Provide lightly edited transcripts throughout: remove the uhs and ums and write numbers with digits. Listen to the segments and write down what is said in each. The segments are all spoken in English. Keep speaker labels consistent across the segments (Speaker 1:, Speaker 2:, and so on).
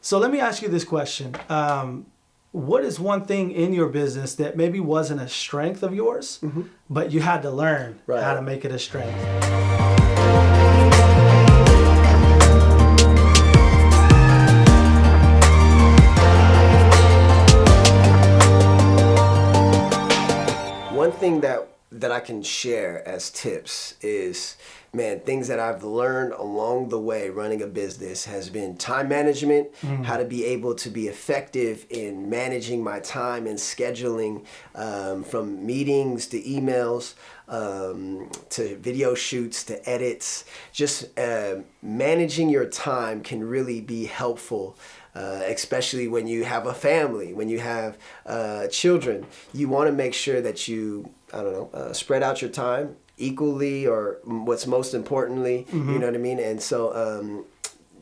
Speaker 1: So let me ask you this question. What is one thing in your business that maybe wasn't a strength of yours, but you had to learn how to make it a strength?
Speaker 2: One thing that I can share as tips is, man, things that I've learned along the way running a business has been time management, how to be able to be effective in managing my time and scheduling, from meetings to emails, to video shoots to edits. Just managing your time can really be helpful. Especially when you have a family, when you have children, you want to make sure that you, spread out your time equally, or what's most importantly, you know what I mean? And so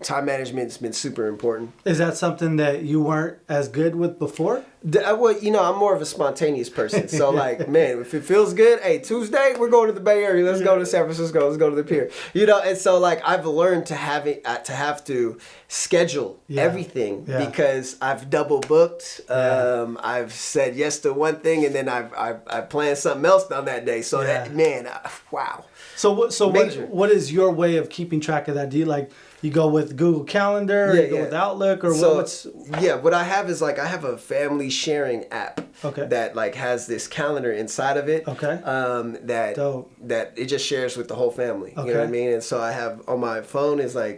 Speaker 2: time management's been super important.
Speaker 1: Is that something that you weren't as good with before?
Speaker 2: Well, I'm more of a spontaneous person. So like, man, if it feels good, hey, Tuesday, we're going to the Bay Area. Let's go to San Francisco. Let's go to the pier. And so like, I've learned to have to schedule everything because I've double booked. I've said yes to one thing and then I've planned something else on that day. So that, man, wow.
Speaker 1: So what is your way of keeping track of that? Do you go with Google Calendar, or you go with Outlook, or what's?
Speaker 2: Yeah, what I have is I have a family sharing app that has this calendar inside of it.
Speaker 1: Okay.
Speaker 2: That it just shares with the whole family. You know what I mean? And so I have on my phone is my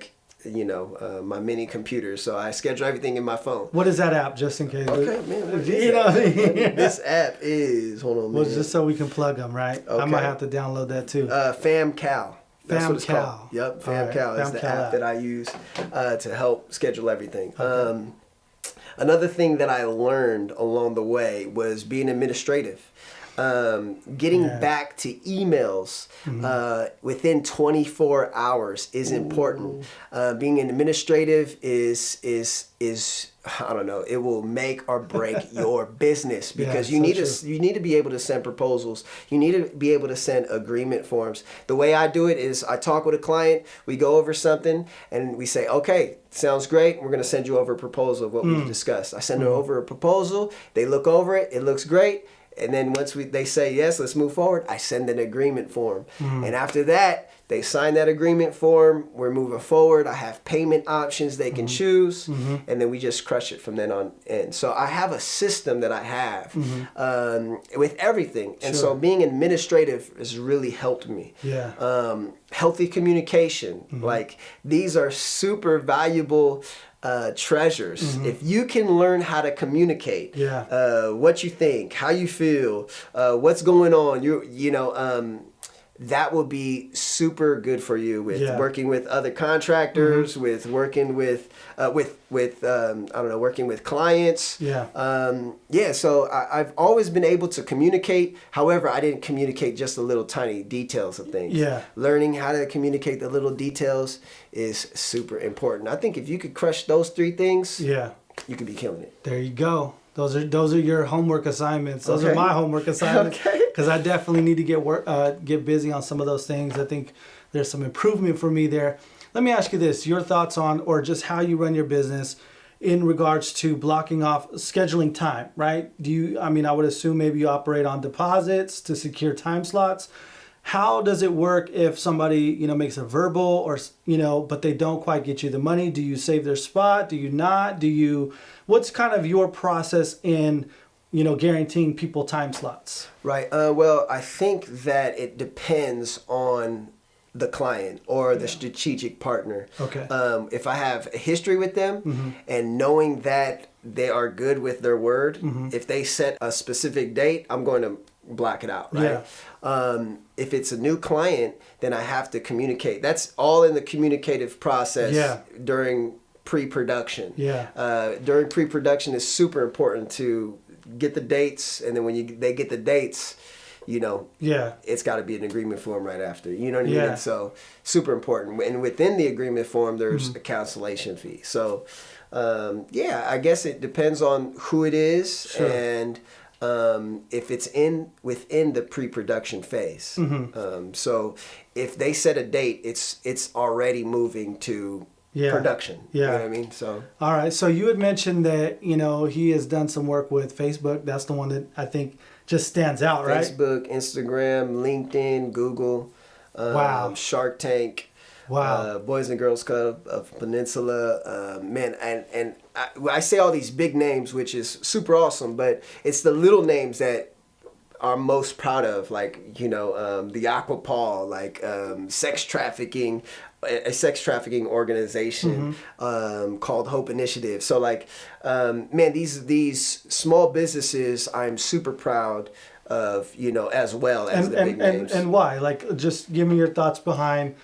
Speaker 2: mini computer, so I schedule everything in my phone.
Speaker 1: What is that app, just in case?
Speaker 2: Okay, man. This app is, hold on, man.
Speaker 1: Well, just so we can plug them, right? Okay. I might have to download that too.
Speaker 2: FamCal. That's what it's called. Yep, FamCal is the app that I use to help schedule everything. Okay. Another thing that I learned along the way was being administrative. Getting back to emails within 24 hours is important. Being an administrative is I don't know, it will make or break your business, because you need to be able to send proposals. You need to be able to send agreement forms. The way I do it is I talk with a client, we go over something, and we say, okay, sounds great. We're going to send you over a proposal of what we discussed. I send them over a proposal. They look over it. It looks great. And then once they say, yes, let's move forward, I send an agreement form. And after that, they sign that agreement form. We're moving forward. I have payment options they can choose. And then we just crush it from then on in. So I have a system that I have with everything. And so being administrative has really helped me. Healthy communication. Like, these are super valuable treasures. If you can learn how to communicate what you think, how you feel, what's going on, that will be super good for you with working with other contractors, with working with working with clients. So I've always been able to communicate. However, I didn't communicate just the little tiny details of things. Learning how to communicate the little details is super important. I think if you could crush those three things, you could be killing it.
Speaker 1: There you go. Those are your homework assignments. Those are my homework assignments. Because I definitely need to get busy on some of those things. I think there's some improvement for me there. Let me ask you this: your thoughts on, or just how you run your business in regards to blocking off, scheduling time, right? I would assume maybe you operate on deposits to secure time slots. How does it work if somebody, makes a verbal or, but they don't quite get you the money? Do you save their spot? Do you not? What's kind of your process in, guaranteeing people time slots?
Speaker 2: Right. Well, I think that it depends on the client or the strategic partner. Okay. If I have a history with them and knowing that they are good with their word, if they set a specific date, I'm going to block it out, right? If it's a new client, then I have to communicate. That's all in the communicative process during pre-production. During pre-production is super important to get the dates, and then when they get the dates, it's got to be an agreement form right after. You know what I mean? And so super important. And within the agreement form, there's a cancellation fee. So I guess it depends on who it is and if it's within the pre-production phase. So if they set a date, it's already moving to production.
Speaker 1: Yeah.
Speaker 2: You know what I mean? So.
Speaker 1: All right. So you had mentioned that, he has done some work with Facebook. That's the one that I think just stands out, right?
Speaker 2: Facebook, Instagram, LinkedIn, Google,
Speaker 1: wow.
Speaker 2: Shark Tank,
Speaker 1: wow.
Speaker 2: Boys and Girls Club of Peninsula, man, and I say all these big names, which is super awesome, but it's the little names that I'm most proud of, like, the Aquapol, like sex trafficking, a sex trafficking organization called Hope Initiative. So like, man, these small businesses, I'm super proud of, as well as the big names.
Speaker 1: And why? Like, just give me your thoughts behind,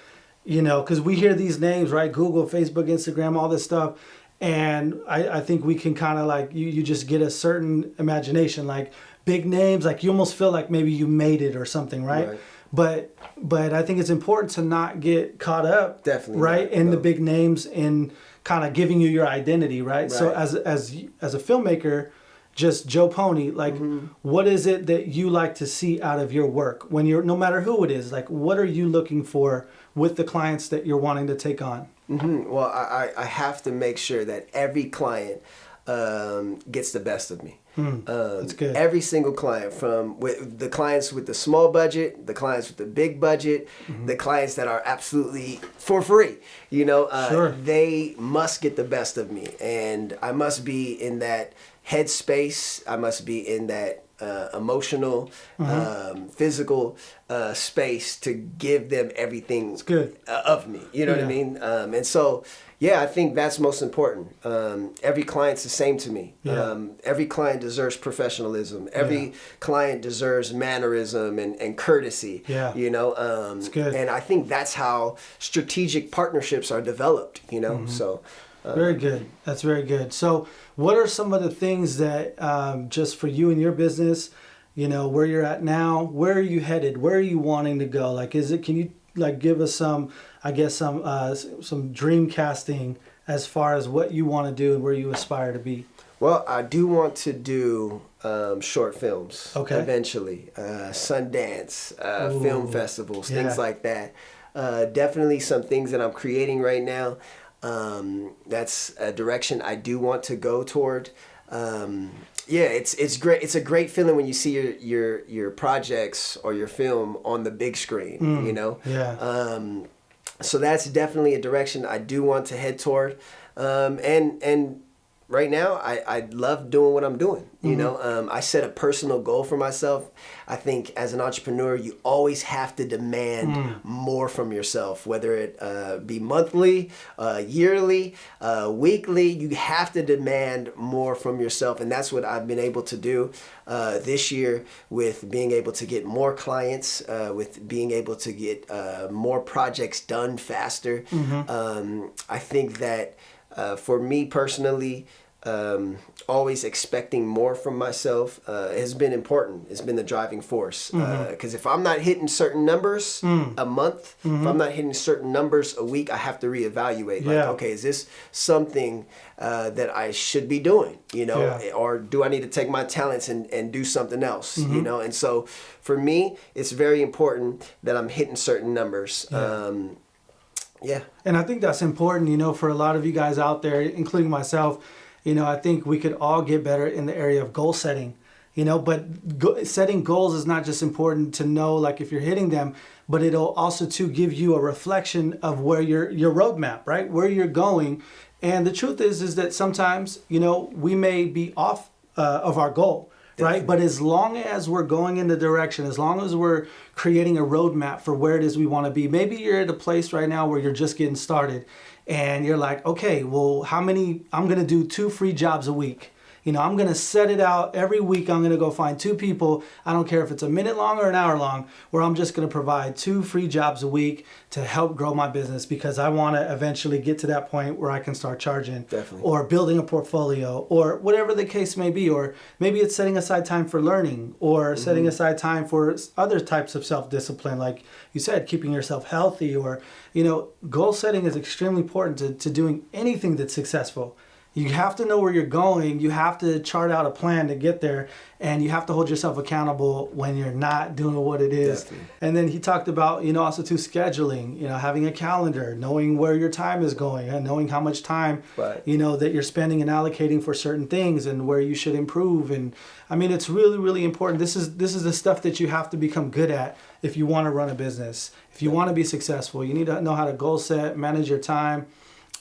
Speaker 1: because we hear these names, right? Google, Facebook, Instagram, all this stuff. And I think we can kind of like, you just get a certain imagination, like big names, like you almost feel like maybe you made it or something, right? But I think it's important to not get caught up,
Speaker 2: definitely,
Speaker 1: right, in the big names and kind of giving you your identity, right? So as a filmmaker, just Joe Poni, like, what is it that you like to see out of your work when you're, no matter who it is, like, what are you looking for with the clients that you're wanting to take on?
Speaker 2: Well, I have to make sure that every client gets the best of me.
Speaker 1: That's good.
Speaker 2: Every single client, from the clients with the small budget, the clients with the big budget, the clients that are absolutely for free, they must get the best of me. And I must be in that headspace. I must be in that emotional, physical space to give them everything of me. You know what I mean? And so, yeah, I think that's most important. Every client's the same to me. Every client deserves professionalism. Every client deserves mannerism and courtesy.
Speaker 1: It's good.
Speaker 2: And I think that's how strategic partnerships are developed, so.
Speaker 1: Very good. That's very good. So what are some of the things that just for you and your business, where you're at now, where are you headed? Where are you wanting to go? Like, can you like give us some dream casting as far as what you want to do and where you aspire to be?
Speaker 2: Well, I do want to do short films eventually, Sundance, film festivals, things like that. Definitely some things that I'm creating right now. That's a direction I do want to go toward. It's great. It's a great feeling when you see your projects or your film on the big screen, so that's definitely a direction I do want to head toward. And right now, I love doing what I'm doing. I set a personal goal for myself. I think as an entrepreneur, you always have to demand more from yourself, whether it be monthly, yearly, weekly. You have to demand more from yourself. And that's what I've been able to do this year with being able to get more clients, with being able to get more projects done faster. I think that for me personally, always expecting more from myself has been important. It's been the driving force. Because if I'm not hitting certain numbers a month, if I'm not hitting certain numbers a week, I have to reevaluate. Like, okay, is this something that I should be doing? Or do I need to take my talents and do something else? And so for me, it's very important that I'm hitting certain numbers. And
Speaker 1: I think that's important, for a lot of you guys out there, including myself. I think we could all get better in the area of goal setting, but setting goals is not just important to know, like, if you're hitting them, but it'll also to give you a reflection of where your roadmap, right? Where you're going. And the truth is that sometimes, we may be off of our goal. Right. But as long as we're going in the direction, as long as we're creating a roadmap for where it is we want to be, maybe you're at a place right now where you're just getting started and you're like, okay, well, I'm going to do 2 free jobs a week. I'm going to set it out every week. I'm going to go find 2 people. I don't care if it's a minute long or an hour long, where I'm just going to provide 2 free jobs a week to help grow my business, because I want to eventually get to that point where I can start charging.
Speaker 2: Definitely.
Speaker 1: Or building a portfolio, or whatever the case may be. Or maybe it's setting aside time for learning, or setting aside time for other types of self-discipline, like you said, keeping yourself healthy, or, goal setting is extremely important to doing anything that's successful. You have to know where you're going. You have to chart out a plan to get there, and you have to hold yourself accountable when you're not doing what it is.
Speaker 2: Definitely.
Speaker 1: And then he talked about, also too, scheduling, having a calendar, knowing where your time is going, and knowing how much time,
Speaker 2: right.
Speaker 1: That you're spending and allocating for certain things and where you should improve. And I mean, it's really, really important. This is the stuff that you have to become good at if you want to run a business. If you want to be successful, you need to know how to goal set, manage your time,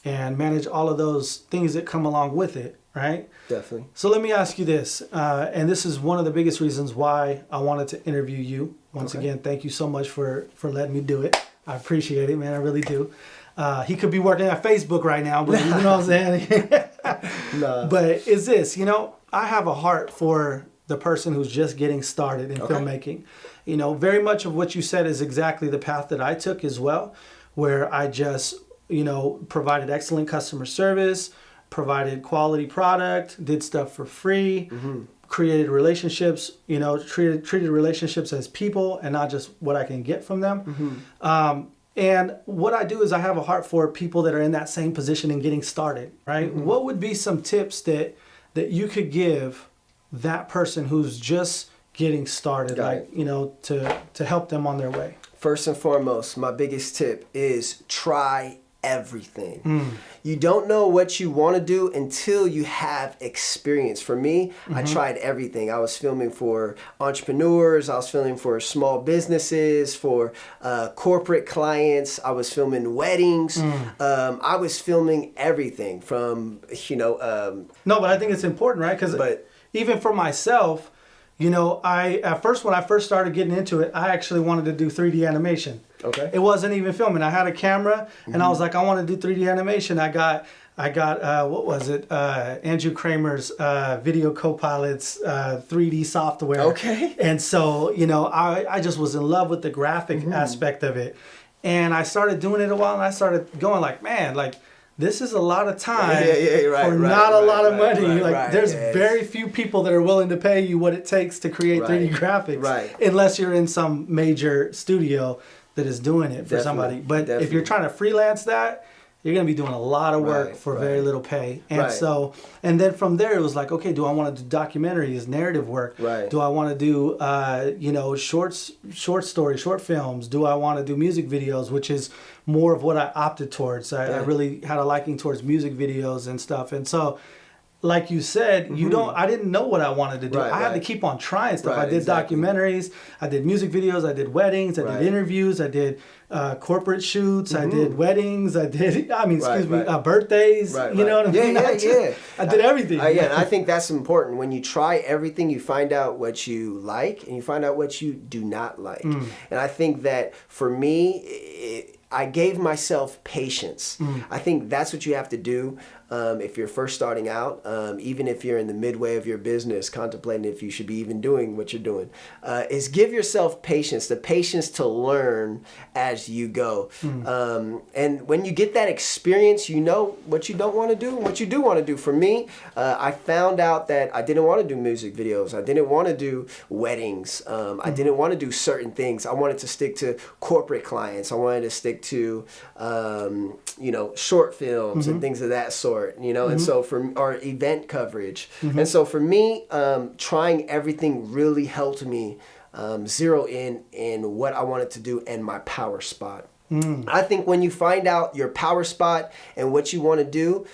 Speaker 1: and manage all of those things that come along with it, right?
Speaker 2: Definitely.
Speaker 1: So let me ask you this, and this is one of the biggest reasons why I wanted to interview you. Once again, thank you so much for letting me do it. I appreciate it, man. I really do. He could be working at Facebook right now, but you know what I'm saying?
Speaker 2: No.
Speaker 1: But is this, I have a heart for the person who's just getting started in filmmaking. Very much of what you said is exactly the path that I took as well, where I just provided excellent customer service, provided quality product, did stuff for free, created relationships, treated relationships as people and not just what I can get from them. And what I do is I have a heart for people that are in that same position and getting started, right? What would be some tips that you could give that person who's just getting started, to help them on their way?
Speaker 2: First and foremost, my biggest tip is try everything. You don't know what you want to do until you have experience. For me, I tried everything. I was filming for entrepreneurs, I was filming for small businesses, for corporate clients, I was filming weddings, I was filming everything from,
Speaker 1: No, but I think it's important, right? Because even for myself, when I first started getting into it, I actually wanted to do 3D animation.
Speaker 2: Okay.
Speaker 1: It wasn't even filming. I had a camera, and I was like, I want to do 3D animation. I got what was it? Andrew Kramer's Video Copilot's 3D software.
Speaker 2: Okay.
Speaker 1: And so, I just was in love with the graphic aspect of it. And I started doing it a while, and I started going like, man, this is a lot of time for not a lot of money. There's very few people that are willing to pay you what it takes to create 3D graphics, unless you're in some major studio that is doing it for somebody. But if you're trying to freelance that, you're going to be doing a lot of work for very little pay. And so, and then from there, it was like, okay, do I want to do documentaries, narrative work? Do I want to do, short stories, short films? Do I want to do music videos, which is more of what I opted towards? I really had a liking towards music videos and stuff. And so, like you said, I didn't know what I wanted to do. I had to keep on trying stuff. I did documentaries, I did music videos, I did weddings, I did interviews, I did corporate shoots, I did weddings, birthdays, you know what I mean? I did everything.
Speaker 2: And I think that's important. When you try everything, you find out what you like and you find out what you do not like. And I think that for me, I gave myself patience. I think that's what you have to do if you're first starting out, even if you're in the midway of your business, contemplating if you should be even doing what you're doing, is give yourself patience, the patience to learn as you go. And when you get that experience, you know what you don't want to do and what you do want to do. For me, I found out that I didn't want to do music videos. I didn't want to do weddings. I didn't want to do certain things. I wanted to stick to corporate clients. I wanted to stick to, short films and things of that sort. And so for our event coverage. And so for me, trying everything really helped me zero in what I wanted to do and my power spot. I think when you find out your power spot and what you want to do,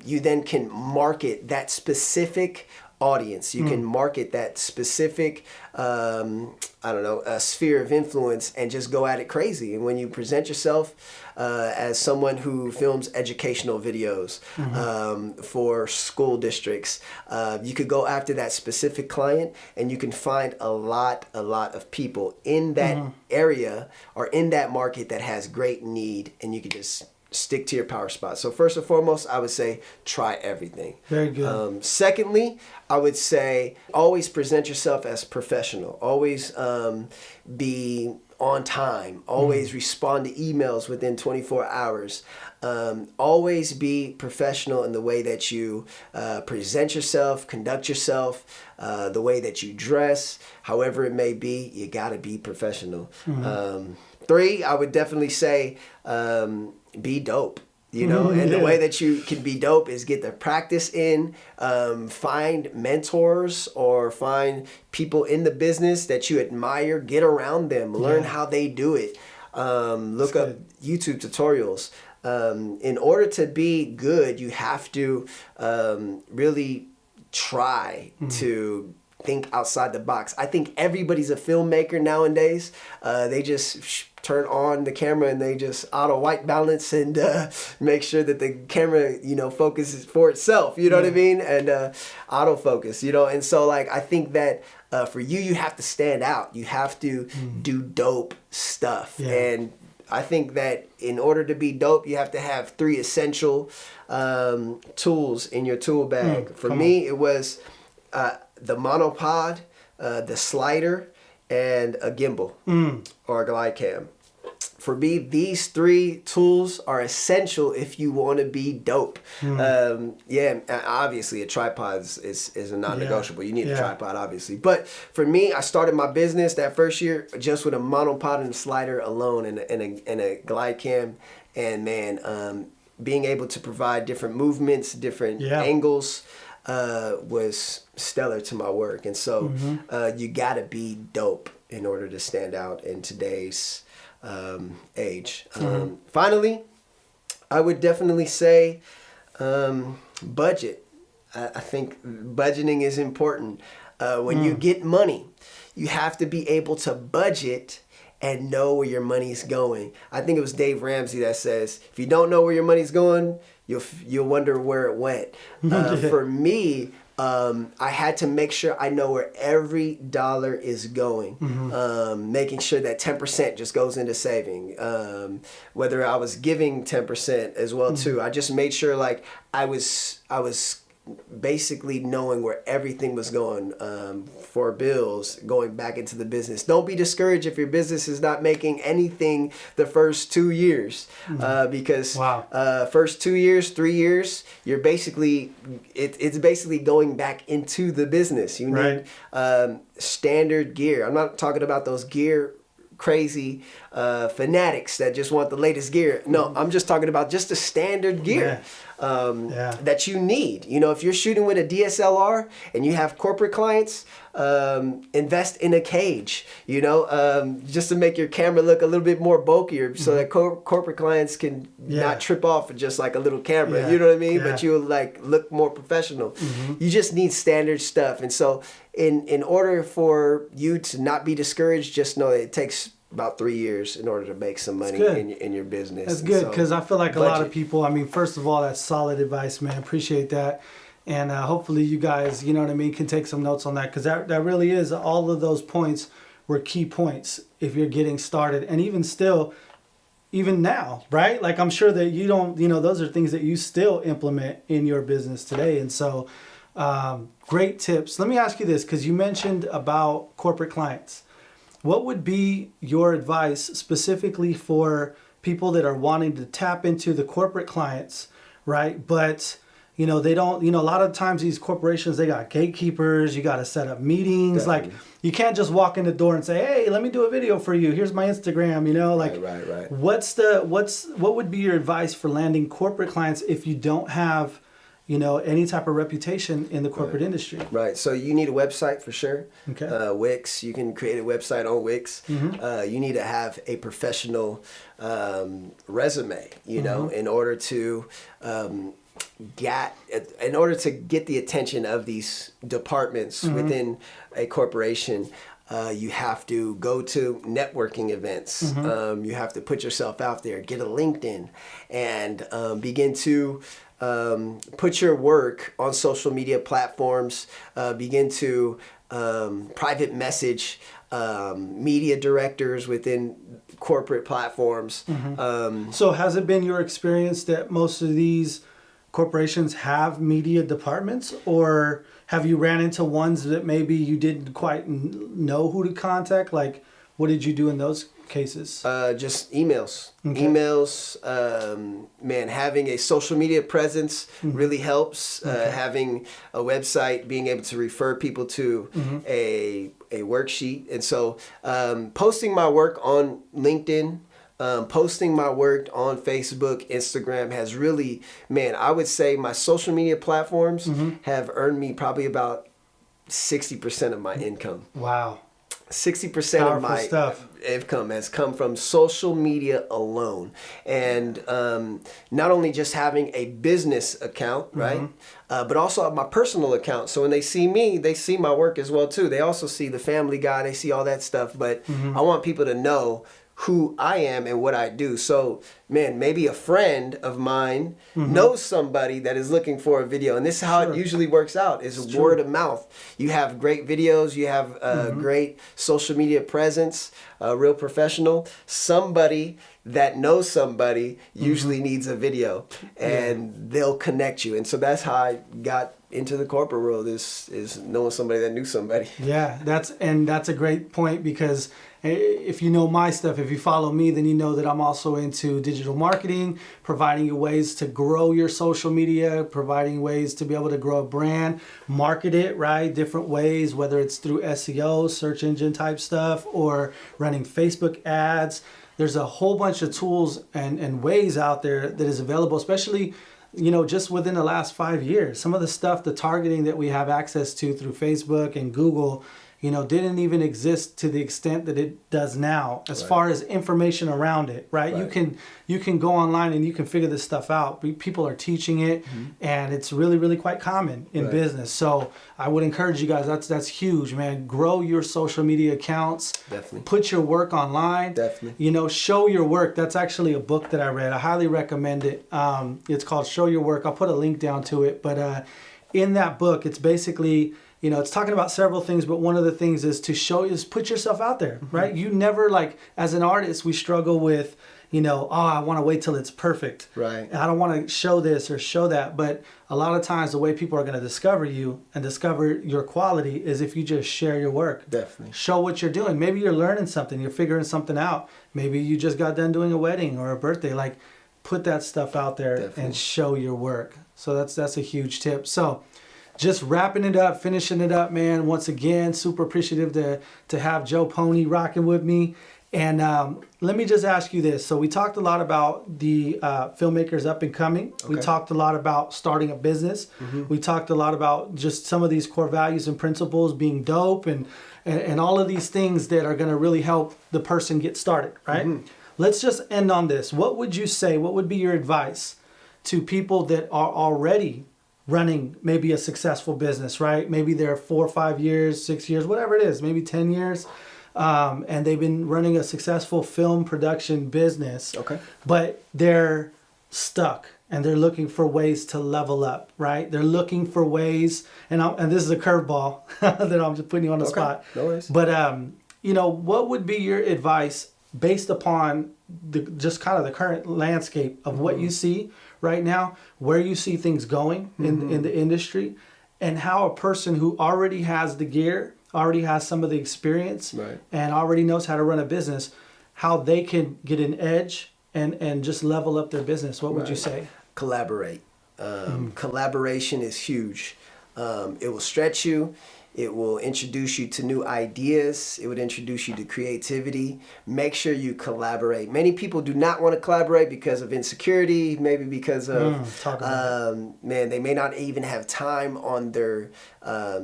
Speaker 2: you then can market that specific audience. You can market that specific, a sphere of influence and just go at it crazy. And when you present yourself as someone who films educational videos for school districts, you could go after that specific client and you can find a lot of people in that area or in that market that has great need, and you could just stick to your power spot. So first and foremost, I would say try everything.
Speaker 1: Very good.
Speaker 2: Secondly, I would say always present yourself as professional. Always be on time. Always respond to emails within 24 hours. Always be professional in the way that you present yourself, conduct yourself, the way that you dress, however it may be, you got to be professional. 3, I would definitely say be dope. You know, and the way that you can be dope is get the practice in, find mentors or find people in the business that you admire, get around them, learn how they do it, look up YouTube tutorials. In order to be good, you have to really try to think outside the box. I think everybody's a filmmaker nowadays. They just turn on the camera and they just auto white balance and make sure that the camera, you know, focuses for itself, you know what I mean? And autofocus, you know? And so like, I think that for you have to stand out. You have to do dope stuff. And I think that in order to be dope, you have to have 3 essential tools in your tool bag. For me, it was the monopod, the slider, and a gimbal or a glide cam. For me, these 3 tools are essential if you want to be dope. Obviously a tripod is a non-negotiable. You need a tripod, obviously. But for me, I started my business that first year just with a monopod and a slider alone and a glide cam. And man, being able to provide different movements, different angles, was stellar to my work. And so you gotta be dope in order to stand out in today's age. Finally, I would definitely say budget. I think budgeting is important. When you get money, you have to be able to budget and know where your money's going. I think it was Dave Ramsey that says, if you don't know where your money's going, you'll wonder where it went. For me, I had to make sure I know where every dollar is going, making sure that 10% just goes into saving. Whether I was giving 10% as well too, I just made sure like I was basically knowing where everything was going for bills, going back into the business. Don't be discouraged if your business is not making anything the first 2 years, because first 2 years, 3 years, you're basically, it's basically going back into the business. You need standard gear. I'm not talking about those gear crazy fanatics that just want the latest gear. No, I'm just talking about just the standard gear that you need. You know, if you're shooting with a DSLR and you have corporate clients, invest in a cage, you know, just to make your camera look a little bit more bulkier so that corporate clients can not trip off with just like a little camera, you know what I mean? But you'll like look more professional. You just need standard stuff. And so in order for you to not be discouraged, just know that it takes about 3 years in order to make some money in your business. That's good, because I feel like a lot of people, I mean, first of all, that's solid advice, man. Appreciate that. And hopefully you guys, you know what I mean, can take some notes on that, because that really is, all of those points were key points if you're getting started. And even still, even now, right? Like, I'm sure that you don't, you know, those are things that you still implement in your business today. And so great tips. Let me ask you this, because you mentioned about corporate clients. What would be your advice specifically for people that are wanting to tap into the corporate clients, right? But, you know, they don't, you know, a lot of times these corporations, they got gatekeepers, you got to set up meetings. Definitely. Like, you can't just walk in the door and say, hey, let me do a video for you. Here's my Instagram, you know, like, right. What would be your advice for landing corporate clients if you don't have, you know, any type of reputation in the corporate industry? Right. So you need a website for sure. Okay. Wix, you can create a website on Wix. You need to have a professional resume, you know, in order to get the attention of these departments within a corporation. You have to go to networking events. You have to put yourself out there, get a LinkedIn, and begin to put your work on social media platforms, begin to private message media directors within corporate platforms. So has it been your experience that most of these corporations have media departments, or have you ran into ones that maybe you didn't quite know who to contact? Like, what did you do in those cases? Just emails. Emails, man, having a social media presence really helps. Having a website, being able to refer people to a worksheet. And so posting my work on LinkedIn, Posting my work on Facebook, Instagram has really, man, I would say my social media platforms have earned me probably about 60% of my income.
Speaker 1: Wow.
Speaker 2: 60% of my income has come from social media alone. And not only just having a business account, right? But also my personal account. So when they see me, they see my work as well too. They also see the Family Guy, they see all that stuff. But I want people to know who I am and what I do. So, man, maybe a friend of mine knows somebody that is looking for a video. And this is how it usually works out, is word of mouth. You have great videos, you have great social media presence, real professional. Somebody that knows somebody usually needs a video, and they'll connect you. And so that's how I got into the corporate world, is knowing somebody that knew somebody.
Speaker 1: Yeah, that's a great point, because if you know my stuff, if you follow me, then you know that I'm also into digital marketing, providing you ways to grow your social media, providing ways to be able to grow a brand, market it, right? Different ways, whether it's through SEO, search engine type stuff, or running Facebook ads. There's a whole bunch of tools and ways out there that is available, especially, you know, just within the last 5 years. Some of the stuff, the targeting that we have access to through Facebook and Google, you know, didn't even exist to the extent that it does now, as far as information around it, right? You can go online and you can figure this stuff out. People are teaching it, and it's really, really quite common in business. So I would encourage you guys, that's huge, man. Grow your social media accounts.
Speaker 2: Definitely.
Speaker 1: Put your work online.
Speaker 2: Definitely.
Speaker 1: You know, show your work. That's actually a book that I read. I highly recommend it. It's called Show Your Work. I'll put a link down to it. But in that book, it's basically, you know, it's talking about several things, but one of the things is put yourself out there, right? You never, like, as an artist, we struggle with, you know, I want to wait till it's perfect.
Speaker 2: Right.
Speaker 1: I don't want to show this or show that. But a lot of times the way people are going to discover you and discover your quality is if you just share your work.
Speaker 2: Definitely.
Speaker 1: Show what you're doing. Maybe you're learning something. You're figuring something out. Maybe you just got done doing a wedding or a birthday. Like, put that stuff out there and show your work. So that's a huge tip. So just wrapping it up, finishing it up, man. Once again, super appreciative to have Joe Poni rocking with me. And let me just ask you this. So we talked a lot about the filmmakers up and coming. Okay. We talked a lot about starting a business. We talked a lot about just some of these core values and principles being dope and all of these things that are going to really help the person get started, right? Let's just end on this. What would you say, what would be your advice to people that are already running maybe a successful business, right? Maybe they're 4 or 5 years, 6 years, whatever it is, maybe 10 years. And they've been running a successful film production business, but they're stuck and they're looking for ways to level up, right? They're looking for ways, and this is a curveball that I'm just putting you on the spot.
Speaker 2: No worries.
Speaker 1: But, you know, what would be your advice based upon just kind of the current landscape of what you see right now, where you see things going in the industry, and how a person who already has the gear, already has some of the experience, and already knows how to run a business, how they can get an edge and just level up their business? What would you say?
Speaker 2: Collaborate. Collaboration is huge. It will stretch you. It will introduce you to new ideas. It would introduce you to creativity. Make sure you collaborate. Many people do not want to collaborate because of insecurity, maybe because of, they may not even have time on their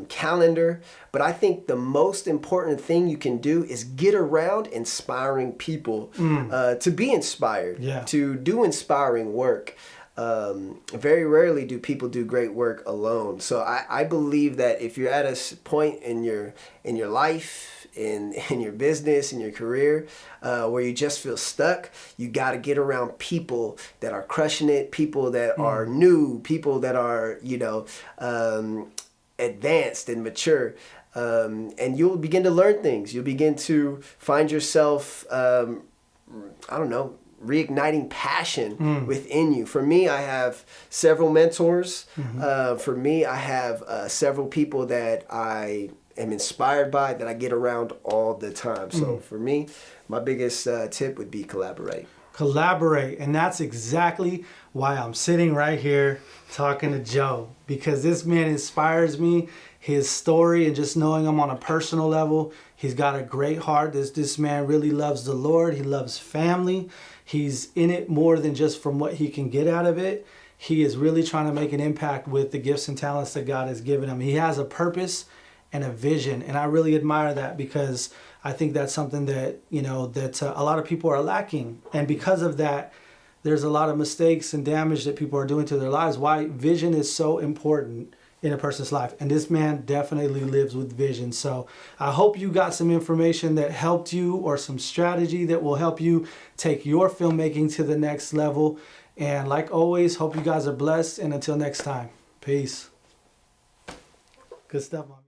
Speaker 2: calendar. But I think the most important thing you can do is get around inspiring people to be inspired, to do inspiring work. Very rarely do people do great work alone. So I believe that if you're at a point in your life, in your business, in your career, where you just feel stuck, you got to get around people that are crushing it, people that are new, people that are, advanced and mature. And you'll begin to learn things. You'll begin to find yourself, reigniting passion within you. For me, I have several mentors. For me, I have several people that I am inspired by, that I get around all the time. So for me, my biggest tip would be collaborate.
Speaker 1: Collaborate. And that's exactly why I'm sitting right here talking to Joe, because this man inspires me. His story, and just knowing him on a personal level, he's got a great heart. This man really loves the Lord. He loves family. He's in it more than just from what he can get out of it. He is really trying to make an impact with the gifts and talents that God has given him. He has a purpose and a vision, and I really admire that, because I think that's something that, you know, that a lot of people are lacking. And because of that, there's a lot of mistakes and damage that people are doing to their lives. Why vision is so important in a person's life. And this man definitely lives with vision. So I hope you got some information that helped you, or some strategy that will help you take your filmmaking to the next level. And like always, hope you guys are blessed. And until next time, peace. Good stuff, man.